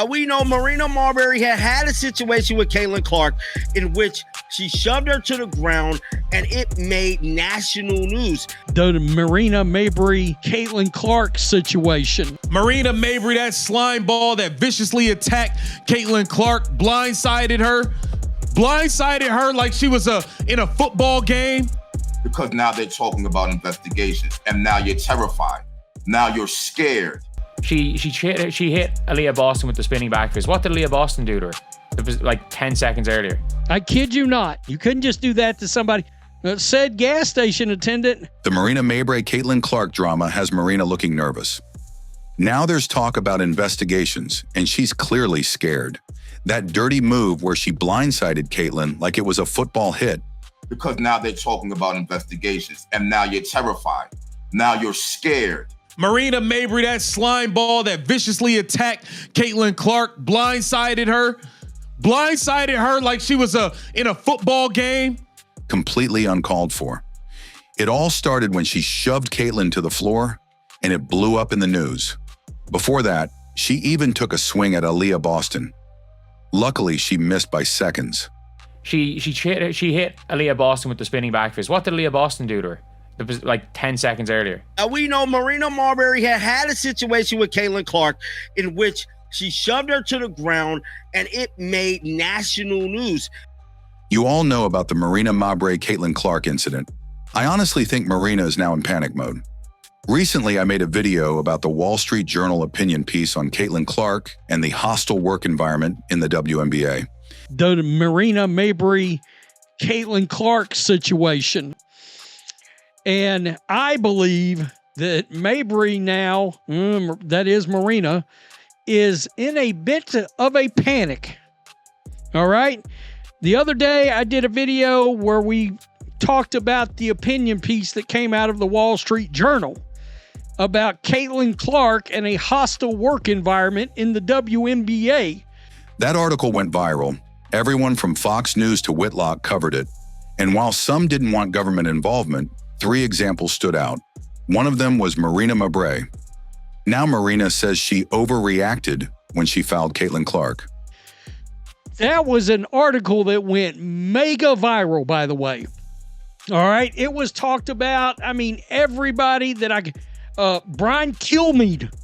We know Marina Mabrey had a situation with Caitlin Clark in which she shoved her to the ground and it made national news. The Marina Mabrey, Caitlin Clark situation. Marina Mabrey, that slime ball that viciously attacked Caitlin Clark, blindsided her like she was in a football game. Because now they're talking about investigations and now you're terrified. Now you're scared. She hit Aaliyah Boston with the spinning back fist. What did Aaliyah Boston do to her? It was like 10 seconds earlier. I kid you not. You couldn't just do that to somebody. Said gas station attendant. The Marina Mabrey Caitlin Clark drama has Marina looking nervous. Now there's talk about investigations, and she's clearly scared. That dirty move where she blindsided Caitlin like it was a football hit. Because now they're talking about investigations and now you're terrified. Now you're scared. Marina Mabrey, that slime ball that viciously attacked Caitlin Clark, blindsided her like she was in a football game. Completely uncalled for. It all started when she shoved Caitlin to the floor and it blew up in the news. Before that, she even took a swing at Aaliyah Boston. Luckily, she missed by seconds. She hit Aaliyah Boston with the spinning back fist. What did Aaliyah Boston do to her? It was like 10 seconds earlier. We know Marina Mabrey had a situation with Caitlin Clark in which she shoved her to the ground and it made national news. You all know about the Marina Mabrey Caitlin Clark incident. I honestly think Marina is now in panic mode. Recently, I made a video about the Wall Street Journal opinion piece on Caitlin Clark and the hostile work environment in the WNBA. The Marina Mabrey, Caitlin Clark situation. And I believe that Mabrey now, that is Marina, is in a bit of a panic. All right? The other day, I did a video where we talked about the opinion piece that came out of the Wall Street Journal about Caitlin Clark and a hostile work environment in the WNBA. That article went viral. Everyone from Fox News to Whitlock covered it. And while some didn't want government involvement, 3 examples stood out. One of them was Marina Mabrey. Now Marina says she overreacted when she fouled Caitlin Clark. That was an article that went mega viral, by the way. All right. It was talked about. I mean, everybody that Brian Kilmeade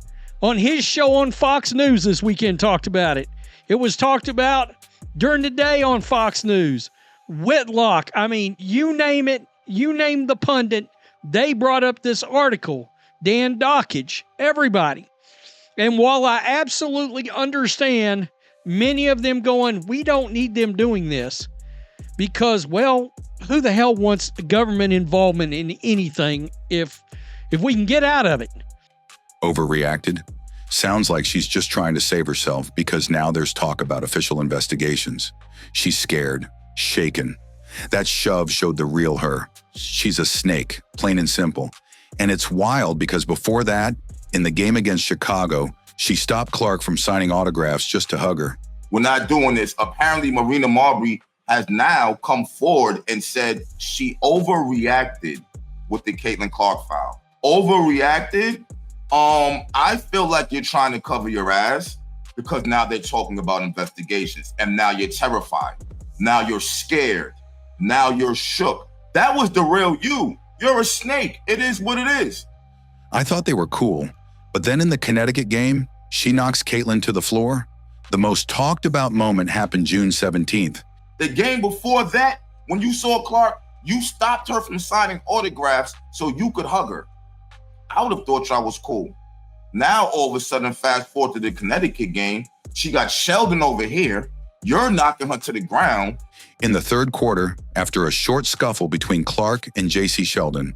on his show on Fox News this weekend talked about it. It was talked about during the day on Fox News. Whitlock. I mean, you name it. You name the pundit. They brought up this article. Dan Dockage. Everybody. And while I absolutely understand many of them going, we don't need them doing this because, well, who the hell wants government involvement in anything if we can get out of it? Overreacted? Sounds like she's just trying to save herself because now there's talk about official investigations. She's scared, shaken. That shove showed the real her. She's a snake, plain and simple. And it's wild because before that, in the game against Chicago, she stopped Clark from signing autographs just to hug her. We're not doing this. Apparently, Marina Mabrey has now come forward and said she overreacted with the Caitlin Clark foul. Overreacted? I feel like you're trying to cover your ass because now they're talking about investigations and now you're terrified. Now you're scared. Now you're shook. That was the real you. You're a snake. It is what it is. I thought they were cool, but then in the Connecticut game, she knocks Caitlin to the floor. The most talked about moment happened June 17th. The game before that, when you saw Clark, you stopped her from signing autographs so you could hug her. I would have thought y'all was cool. Now, all of a sudden, fast forward to the Connecticut game, she got Sheldon over here. You're knocking her to the ground. In the third quarter, after a short scuffle between Clark and J.C. Sheldon,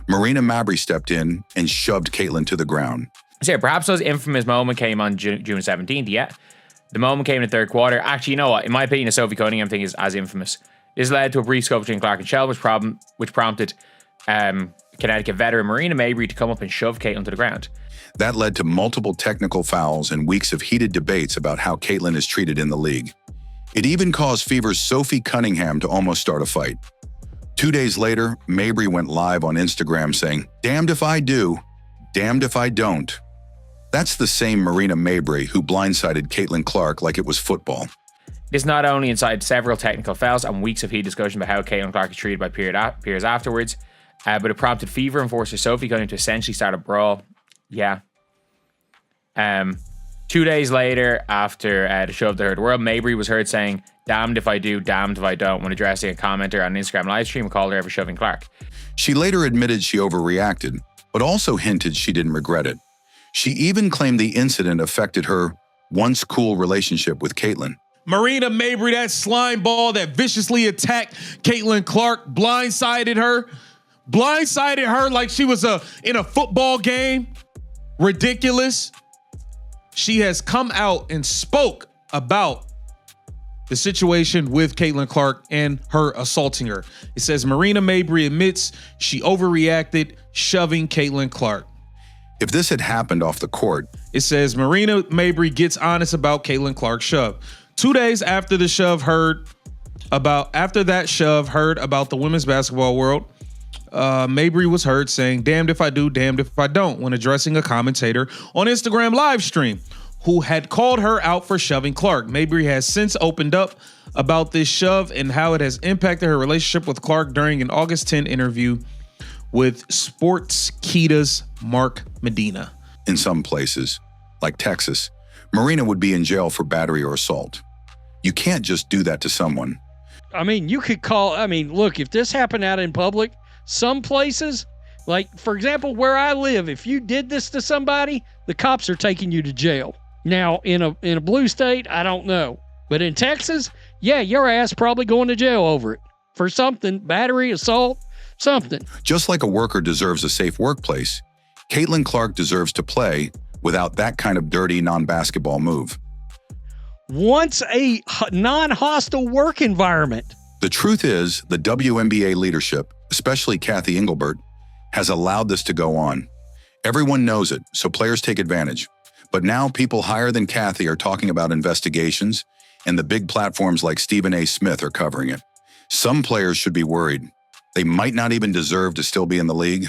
Marina Mabrey stepped in and shoved Caitlin to the ground. So perhaps those infamous moment came on June 17th, yeah. The moment came in the third quarter. Actually, you know what? In my opinion, the Sophie Cunningham thing is as infamous. This led to a brief scuffle between Clark and Sheldon, which prompted Connecticut veteran Marina Mabrey to come up and shove Caitlin to the ground. That led to multiple technical fouls and weeks of heated debates about how Caitlin is treated in the league. It even caused Fever's Sophie Cunningham to almost start a fight. 2 days later, Mabrey went live on Instagram saying, "Damned if I do, damned if I don't." That's the same Marina Mabrey who blindsided Caitlin Clark like it was football. This not only incited several technical fouls and weeks of heated discussion about how Caitlin Clark is treated by peers afterwards, but it prompted Fever enforcer Sophie Cunningham to essentially start a brawl. Yeah. 2 days later, after the show of the Herd World, Mabrey was heard saying, "Damned if I do, damned if I don't," when addressing a commenter on an Instagram live stream and called her ever shoving Clark. She later admitted she overreacted, but also hinted she didn't regret it. She even claimed the incident affected her once cool relationship with Caitlin. Marina Mabrey, that slime ball that viciously attacked Caitlin Clark, blindsided her like she was in a football game. Ridiculous. She has come out and spoke about the situation with Caitlin Clark and her assaulting her. It says Marina Mabrey admits she overreacted, shoving Caitlin Clark. If this had happened off the court, it says Marina Mabrey gets honest about Caitlin Clark's shove. 2 days after the shove heard about the women's basketball world, Mabrey was heard saying, "Damned if I do, damned if I don't," when addressing a commentator on Instagram live stream who had called her out for shoving Clark. Mabrey has since opened up about this shove and how it has impacted her relationship with Clark during an August 10 interview with Sportskeeda's Mark Medina. in some places, like Texas, Marina would be in jail for battery or assault. You can't just do that to someone. I mean, you could look, if this happened out in public, some places, like, for example, where I live, if you did this to somebody, the cops are taking you to jail. Now, in a blue state, I don't know. But in Texas, yeah, your ass probably going to jail over it. For something, battery, assault, something. Just like a worker deserves a safe workplace, Caitlin Clark deserves to play without that kind of dirty non-basketball move. Wants a non-hostile work environment. The truth is, the WNBA leadership, especially Kathy Engelbert, has allowed this to go on. Everyone knows it, so players take advantage. But now people higher than Kathy are talking about investigations, and the big platforms like Stephen A. Smith are covering it. Some players should be worried. They might not even deserve to still be in the league.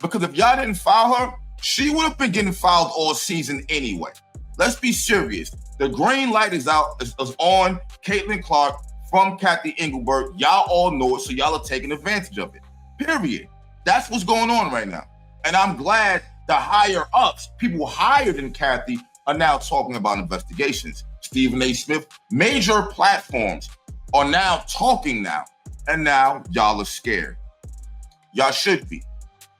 Because if y'all didn't foul her, she would have been getting fouled all season anyway. Let's be serious. The green light is on Caitlin Clark from Kathy Engelbert. Y'all all know it, so y'all are taking advantage of it. Period. That's what's going on right now. And I'm glad the higher ups, people higher than Kathy, are now talking about investigations. Stephen A. Smith, major platforms are now talking now. And now y'all are scared. Y'all should be.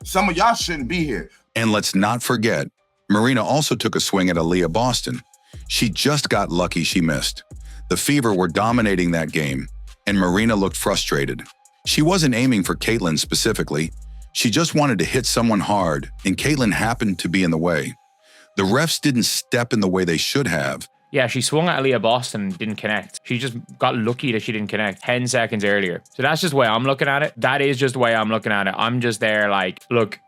Some of y'all shouldn't be here. And let's not forget, Marina also took a swing at Aaliyah Boston. She just got lucky she missed. The Fever were dominating that game, and Marina looked frustrated. She wasn't aiming for Caitlin specifically. She just wanted to hit someone hard, and Caitlin happened to be in the way. The refs didn't step in the way they should have. Yeah, she swung at Aaliyah Boston and didn't connect. She just got lucky that she didn't connect 10 seconds earlier. So that's just the way I'm looking at it. That is just the way I'm looking at it. I'm just there like, look,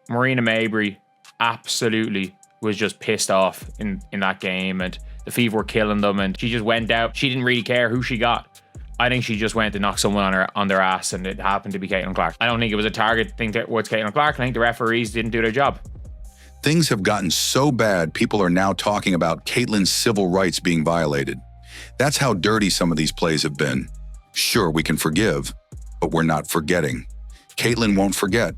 Marina Mabrey absolutely was just pissed off in that game, and the Fever were killing them, and she just went out. She didn't really care who she got. I think she just went to knock someone on their ass, and it happened to be Caitlin Clark. I don't think it was a target thing towards Caitlin Clark. I think the referees didn't do their job. Things have gotten so bad, people are now talking about Caitlin's civil rights being violated. That's how dirty some of these plays have been. Sure, we can forgive, but we're not forgetting. Caitlin won't forget.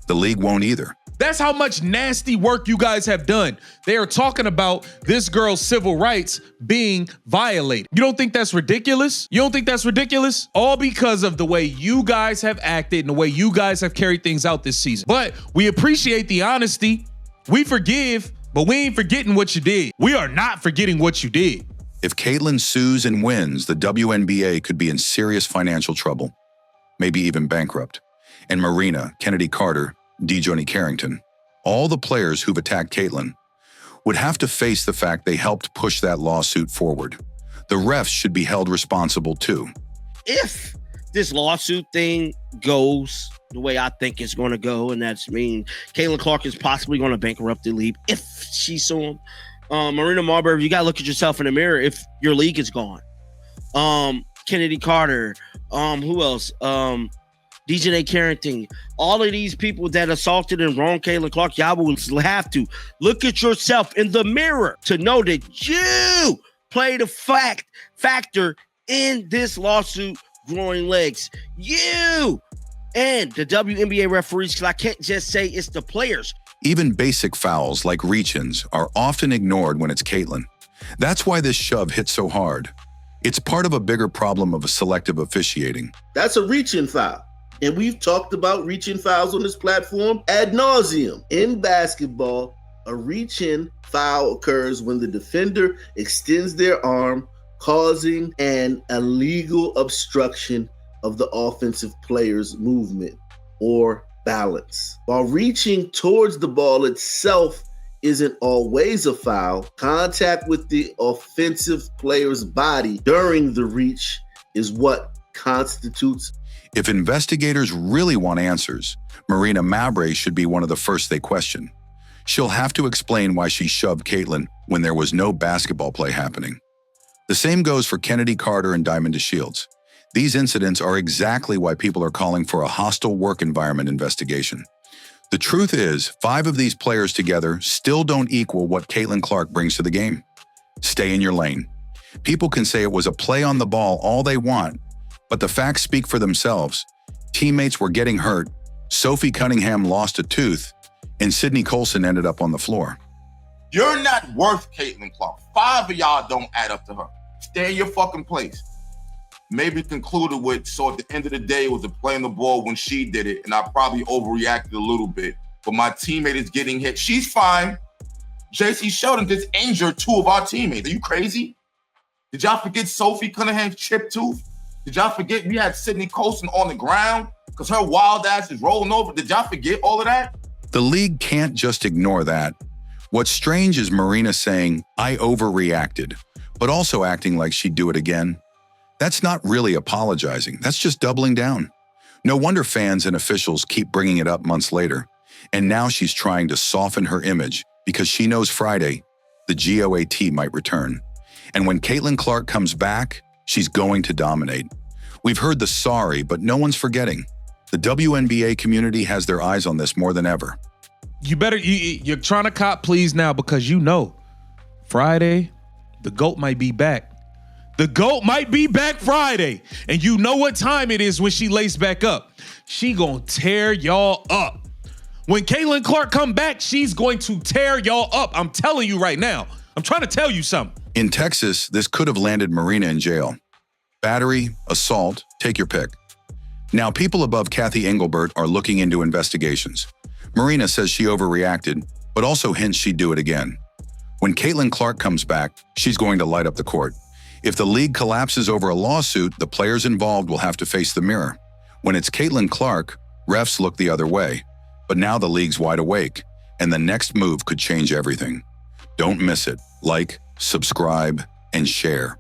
The league won't either. That's how much nasty work you guys have done. They are talking about this girl's civil rights being violated. You don't think that's ridiculous? You don't think that's ridiculous? All because of the way you guys have acted and the way you guys have carried things out this season. But we appreciate the honesty. We forgive, but we ain't forgetting what you did. We are not forgetting what you did. If Caitlin sues and wins, the WNBA could be in serious financial trouble, maybe even bankrupt. And Marina, Kennedy Carter, Dejourney Carrington, all the players who've attacked Caitlin, would have to face the fact they helped push that lawsuit forward. The refs should be held responsible too. If this lawsuit thing goes the way I think it's going to go, and that's Caitlin Clark is possibly going to bankrupt the league if she's suing. Marina Mabrey, you got to look at yourself in the mirror if your league is gone. Kennedy Carter, who else? DJ Carrington, all of these people that assaulted and wronged Caitlin Clark, y'all will have to look at yourself in the mirror to know that you played a factor in this lawsuit growing legs. You and the WNBA referees, because I can't just say it's the players. Even basic fouls like reach-ins are often ignored when it's Caitlin. That's why this shove hit so hard. It's part of a bigger problem of selective officiating. That's a reach-in foul. And we've talked about reach-in fouls on this platform ad nauseum. In basketball, a reach-in foul occurs when the defender extends their arm, causing an illegal obstruction of the offensive player's movement or balance. While reaching towards the ball itself isn't always a foul, contact with the offensive player's body during the reach is what constitutes. If investigators really want answers, Marina Mabrey should be one of the first they question. She'll have to explain why she shoved Caitlin when there was no basketball play happening. The same goes for Kennedy Carter and Diamond DeShields. These incidents are exactly why people are calling for a hostile work environment investigation. The truth is, 5 of these players together still don't equal what Caitlin Clark brings to the game. Stay in your lane. People can say it was a play on the ball all they want, but the facts speak for themselves. Teammates were getting hurt, Sophie Cunningham lost a tooth, and Sydney Colson ended up on the floor. You're not worth Caitlin Clark. 5 of y'all don't add up to her. Stay in your fucking place. Maybe concluded with, so at the end of the day, it was a play on the ball when she did it, and I probably overreacted a little bit. But my teammate is getting hit. She's fine. JC Sheldon just injured 2 of our teammates. Are you crazy? Did y'all forget Sophie Cunningham's chipped tooth? Did y'all forget we had Sydney Colson on the ground because her wild ass is rolling over? Did y'all forget all of that? The league can't just ignore that. What's strange is Marina saying, I overreacted, but also acting like she'd do it again. That's not really apologizing. That's just doubling down. No wonder fans and officials keep bringing it up months later. And now she's trying to soften her image because she knows Friday, the GOAT might return. And when Caitlin Clark comes back, she's going to dominate. We've heard the sorry, but no one's forgetting. The WNBA community has their eyes on this more than ever. You're trying to cop please now because you know Friday, the GOAT might be back. The GOAT might be back Friday. And you know what time it is when she lays back up. She gonna tear y'all up. When Caitlin Clark come back, she's going to tear y'all up. I'm telling you right now. I'm trying to tell you something. In Texas, this could have landed Marina in jail. Battery, assault, take your pick. Now, people above Kathy Engelbert are looking into investigations. Marina says she overreacted, but also hints she'd do it again. When Caitlin Clark comes back, she's going to light up the court. If the league collapses over a lawsuit, the players involved will have to face the mirror. When it's Caitlin Clark, refs look the other way. But now the league's wide awake, and the next move could change everything. Don't miss it. Like, subscribe, and share.